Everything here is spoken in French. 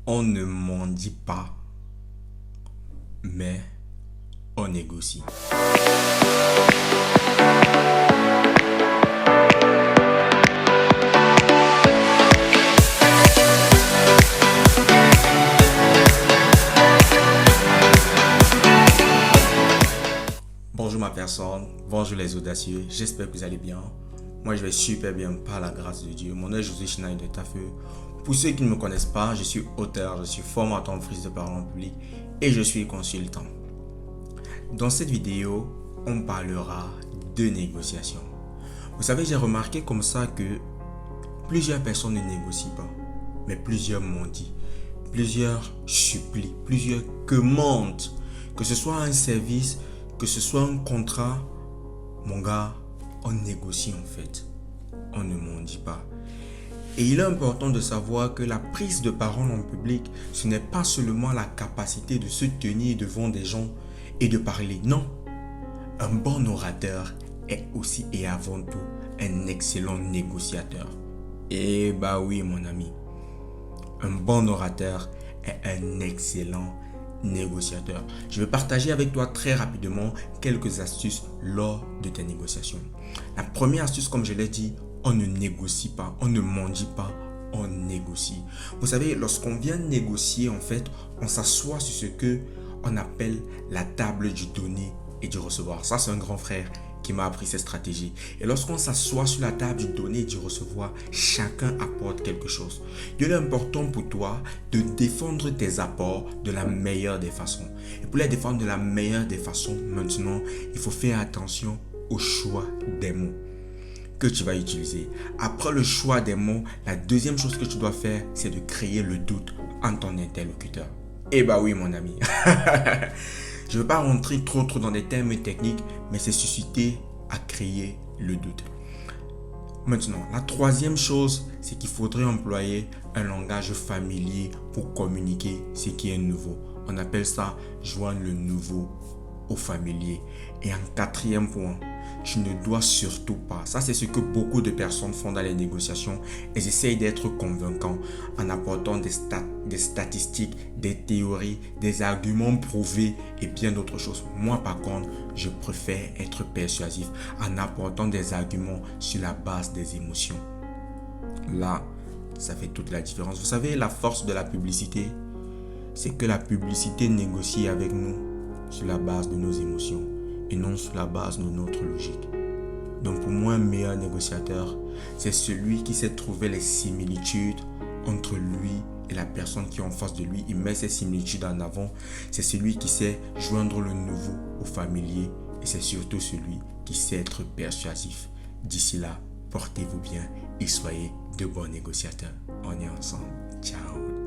On ne mendie pas, mais on négocie. Bonjour ma personne, bonjour les audacieux, j'espère que vous allez bien. Moi je vais super bien par la grâce de Dieu. Mon nom est José Chinaï de Tafeu. Pour ceux qui ne me connaissent pas, je suis auteur, je suis formateur en prise de parole en public et je suis consultant. Dans cette vidéo, on parlera de négociation. Vous savez, j'ai remarqué comme ça que plusieurs personnes ne négocient pas, mais plusieurs mendient, plusieurs supplient, plusieurs commandent, que ce soit un service, que ce soit un contrat. Mon gars, on négocie en fait, on ne mendie pas. Et il est important de savoir que la prise de parole en public, ce n'est pas seulement la capacité de se tenir devant des gens et de parler. Non, un bon orateur est aussi et avant tout un excellent négociateur. Et bah oui mon ami, un bon orateur est un excellent négociateur. Je vais partager avec toi très rapidement quelques astuces lors de tes négociations. La première astuce, comme je l'ai dit, on ne négocie pas, on ne mendie pas, on négocie. Vous savez, lorsqu'on vient négocier, en fait, on s'assoit sur ce que on appelle la table du donner et du recevoir. Ça, c'est un grand frère qui m'a appris cette stratégie. Et lorsqu'on s'assoit sur la table du donner et du recevoir, chacun apporte quelque chose. Il est important pour toi de défendre tes apports de la meilleure des façons. Et pour les défendre de la meilleure des façons, maintenant, il faut faire attention au choix des mots que tu vas utiliser. Après le choix des mots, la deuxième chose que tu dois faire, c'est de créer le doute en ton interlocuteur. Eh bah oui mon ami. Je ne veux pas rentrer trop dans des termes techniques, mais c'est susciter à créer le doute. Maintenant, la troisième chose, c'est qu'il faudrait employer un langage familier pour communiquer ce qui est nouveau. On appelle ça joindre le nouveau au familier. Et en quatrième point, tu ne dois surtout pas, ça c'est ce que beaucoup de personnes font dans les négociations, elles essayent d'être convaincants en apportant des statistiques, des théories, des arguments prouvés et bien d'autres choses. Moi par contre, je préfère être persuasif en apportant des arguments sur la base des émotions. Là, ça fait toute la différence. Vous savez, la force de la publicité, c'est que la publicité négocie avec nous sur la base de nos émotions et non sur la base de notre logique. Donc pour moi, un meilleur négociateur, c'est celui qui sait trouver les similitudes entre lui et la personne qui est en face de lui. Il met ces similitudes en avant. C'est celui qui sait joindre le nouveau au familier et c'est surtout celui qui sait être persuasif. D'ici là, portez-vous bien et soyez de bons négociateurs. On est ensemble. Ciao.